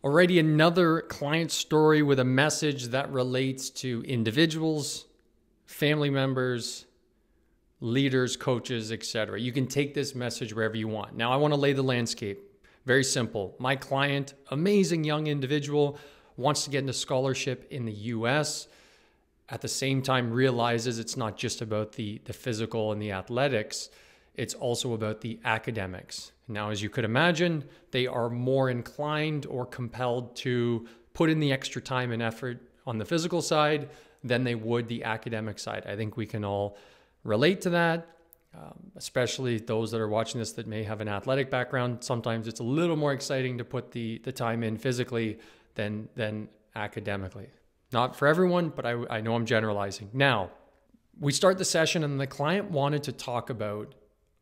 Already another client story with a message that relates to individuals, family members, leaders, coaches, etc. You can take this message wherever you want. Now I want to lay the landscape. Very simple. My client, amazing young individual, wants to get into scholarship in the US. At the same time realizes it's not just about the physical and the athletics, it's also about the academics. Now, as you could imagine, they are more inclined or compelled to put in the extra time and effort on the physical side than they would the academic side. I think we can all relate to that, especially those that are watching this that may have an athletic background. Sometimes it's a little more exciting to put the time in physically than academically. Not for everyone, but I know I'm generalizing. Now, we start the session and the client wanted to talk about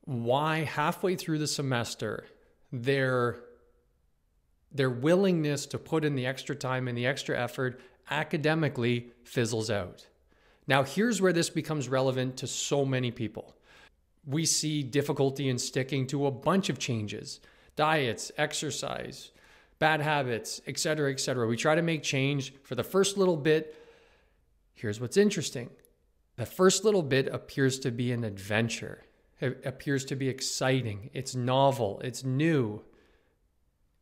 why halfway through the semester, their willingness to put in the extra time and the extra effort academically fizzles out. Now, here's where this becomes relevant to so many people. We see difficulty in sticking to a bunch of changes, diets, exercise, bad habits, etc., etc. We try to make change for the first little bit. Here's what's interesting. The first little bit appears to be an adventure. It appears to be exciting. It's novel. It's new.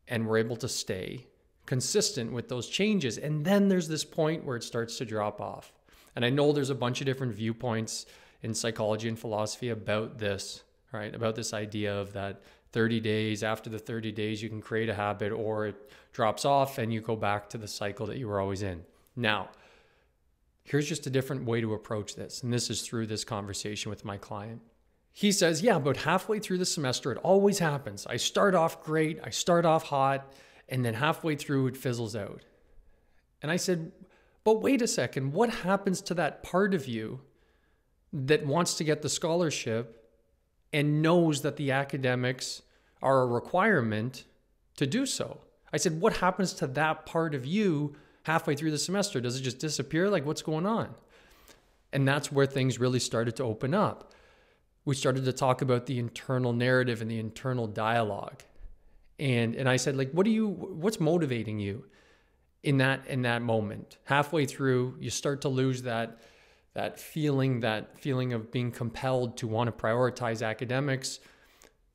And we're able to stay consistent with those changes. And then there's this point where it starts to drop off. And I know there's a bunch of different viewpoints in psychology and philosophy about this, right? About this idea of that 30 days, after the 30 days, you can create a habit, or it drops off and you go back to the cycle that you were always in. Now, here's just a different way to approach this. And this is through this conversation with my client. He says, yeah, about halfway through the semester, it always happens. I start off great, I start off hot, and then halfway through it fizzles out. And I said, but wait a second, what happens to that part of you that wants to get the scholarship and knows that the academics are a requirement to do so? I said, what happens to that part of you halfway through the semester? Does it just disappear? Like, what's going on? And that's where things really started to open up. We started to talk about the internal narrative and the internal dialogue. And I said, like, what's motivating you in that moment? Halfway through, you start to lose that feeling of being compelled to want to prioritize academics.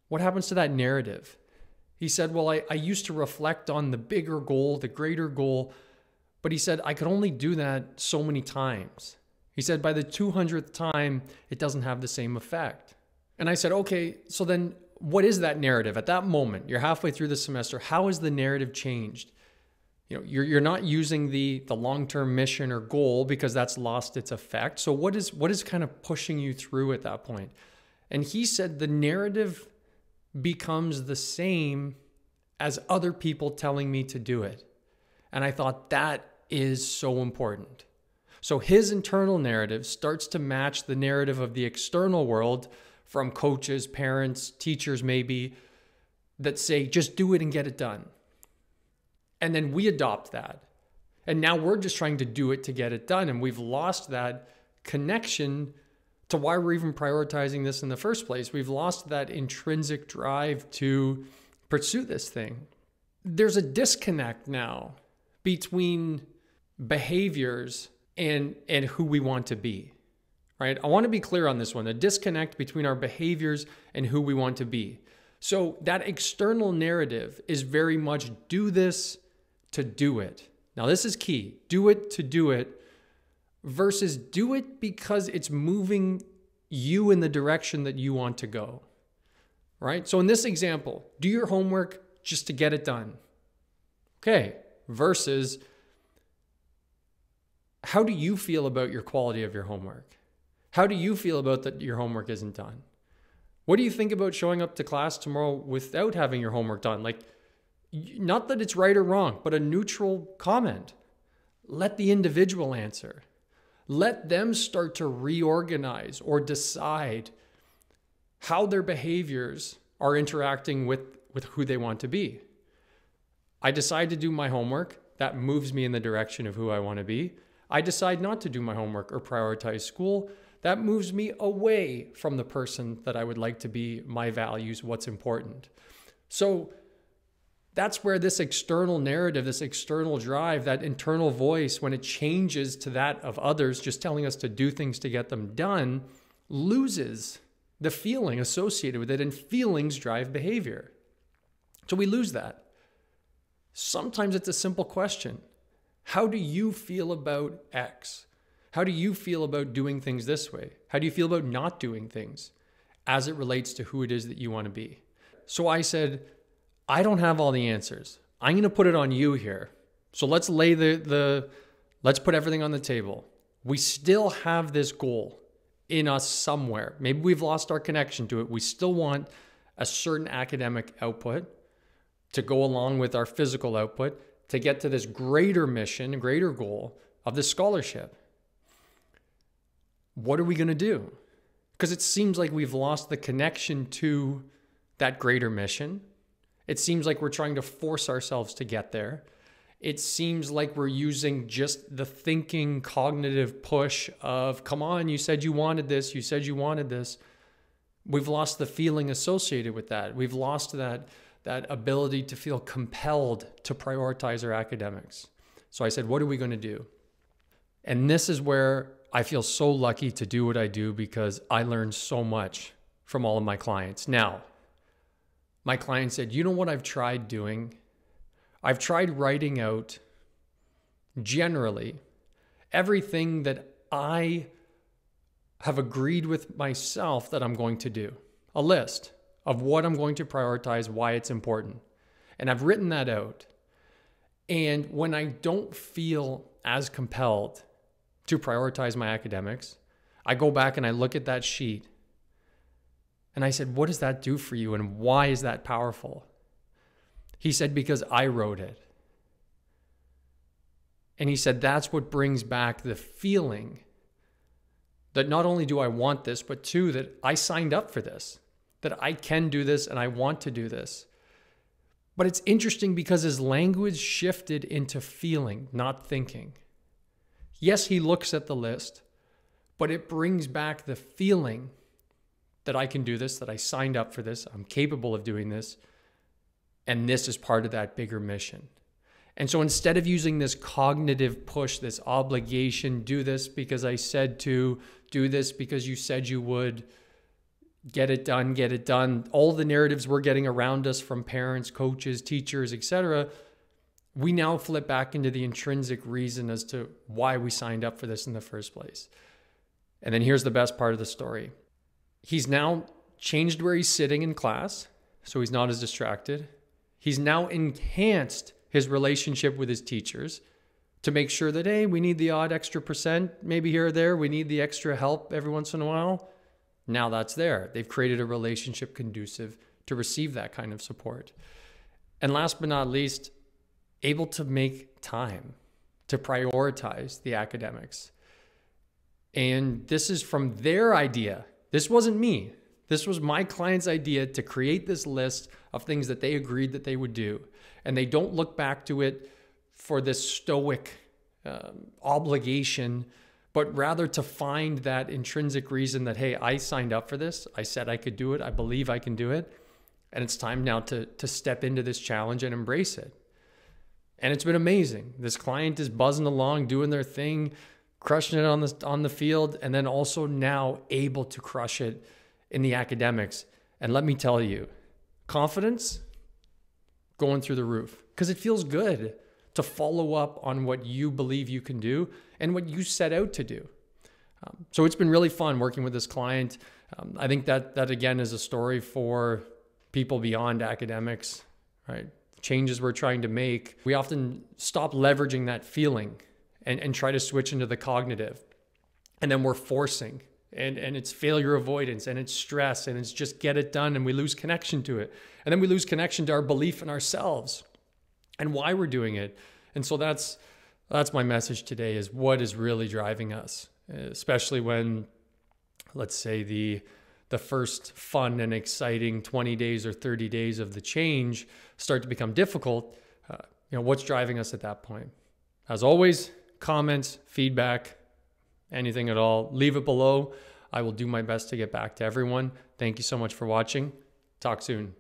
What happens to that narrative? He said, well, I used to reflect on the bigger goal, the greater goal, but he said, I could only do that so many times. He said, by the 200th time, it doesn't have the same effect. And I said, okay, so then what is that narrative? At that moment, you're halfway through the semester, how has the narrative changed? You know, you're not using the long-term mission or goal because that's lost its effect. So what is kind of pushing you through at that point? And he said the narrative becomes the same as other people telling me to do it. And I thought that is so important. So his internal narrative starts to match the narrative of the external world from coaches, parents, teachers maybe, that say, just do it and get it done. And then we adopt that. And now we're just trying to do it to get it done. And we've lost that connection to why we're even prioritizing this in the first place. We've lost that intrinsic drive to pursue this thing. There's a disconnect now between behaviors and who we want to be, right? I want to be clear on this one, a disconnect between our behaviors and who we want to be. So that external narrative is very much do this to do it. Now this is key, do it to do it versus do it because it's moving you in the direction that you want to go, right? So in this example, do your homework just to get it done. Okay, versus how do you feel about your quality of your homework? How do you feel about that your homework isn't done? What do you think about showing up to class tomorrow without having your homework done? Like, not that it's right or wrong, but a neutral comment. Let the individual answer. Let them start to reorganize or decide how their behaviors are interacting with who they want to be. I decide to do my homework. That moves me in the direction of who I want to be. I decide not to do my homework or prioritize school. That moves me away from the person that I would like to be, my values, what's important. So That's where this external narrative, this external drive, that internal voice, when it changes to that of others, just telling us to do things to get them done, loses the feeling associated with it, and feelings drive behavior. So we lose that. Sometimes it's a simple question. How do you feel about X? How do you feel about doing things this way? How do you feel about not doing things as it relates to who it is that you want to be? So I said, I don't have all the answers. I'm going to put it on you here. So let's lay let's put everything on the table. We still have this goal in us somewhere. Maybe we've lost our connection to it. We still want a certain academic output to go along with our physical output to get to this greater mission, greater goal of the scholarship. What are we going to do? Because it seems like we've lost the connection to that greater mission. It seems like we're trying to force ourselves to get there. It seems like we're using just the thinking, cognitive push of, come on, you said you wanted this, you said you wanted this. We've lost the feeling associated with that. We've lost that ability to feel compelled to prioritize our academics. So I said, what are we going to do? And this is where I feel so lucky to do what I do, because I learned so much from all of my clients. Now, my client said, you know what I've tried doing? I've tried writing out generally everything that I have agreed with myself that I'm going to do. A list of what I'm going to prioritize, why it's important. And I've written that out. And when I don't feel as compelled to prioritize my academics, I go back and I look at that sheet. And I said, what does that do for you? And why is that powerful? He said, because I wrote it. And he said, that's what brings back the feeling that not only do I want this, but two, that I signed up for this, that I can do this and I want to do this. But it's interesting because his language shifted into feeling, not thinking. Yes, he looks at the list, but it brings back the feeling that I can do this, that I signed up for this, I'm capable of doing this, and this is part of that bigger mission. And so instead of using this cognitive push, this obligation, do this because I said to, do this because you said you would, get it done, all the narratives we're getting around us from parents, coaches, teachers, etc., we now flip back into the intrinsic reason as to why we signed up for this in the first place. And then here's the best part of the story. He's now changed where he's sitting in class, so he's not as distracted. He's now enhanced his relationship with his teachers to make sure that, hey, we need the odd extra percent, maybe here or there. We need the extra help every once in a while. Now that's there. They've created a relationship conducive to receive that kind of support. And last but not least, able to make time to prioritize the academics. And this is from their idea. This wasn't me. This was my client's idea to create this list of things that they agreed that they would do. And they don't look back to it for this stoic obligation, but rather to find that intrinsic reason that, hey, I signed up for this. I said I could do it. I believe I can do it. And it's time now to step into this challenge and embrace it. And it's been amazing. This client is buzzing along, doing their thing, crushing it on the field, and then also now able to crush it in the academics. And let me tell you, confidence going through the roof, because it feels good to follow up on what you believe you can do and what you set out to do. So it's been really fun working with this client. I think that again is a story for people beyond academics, right? Changes we're trying to make. We often stop leveraging that feeling and try to switch into the cognitive. And then we're forcing, and it's failure avoidance, and it's stress, and it's just get it done, and we lose connection to it. And then we lose connection to our belief in ourselves and why we're doing it. And so that's my message today, is what is really driving us, especially when, let's say, the first fun and exciting 20 days or 30 days of the change start to become difficult. What's driving us at that point? As always, comments, feedback, anything at all, leave it below. I will do my best to get back to everyone. Thank you so much for watching. Talk soon.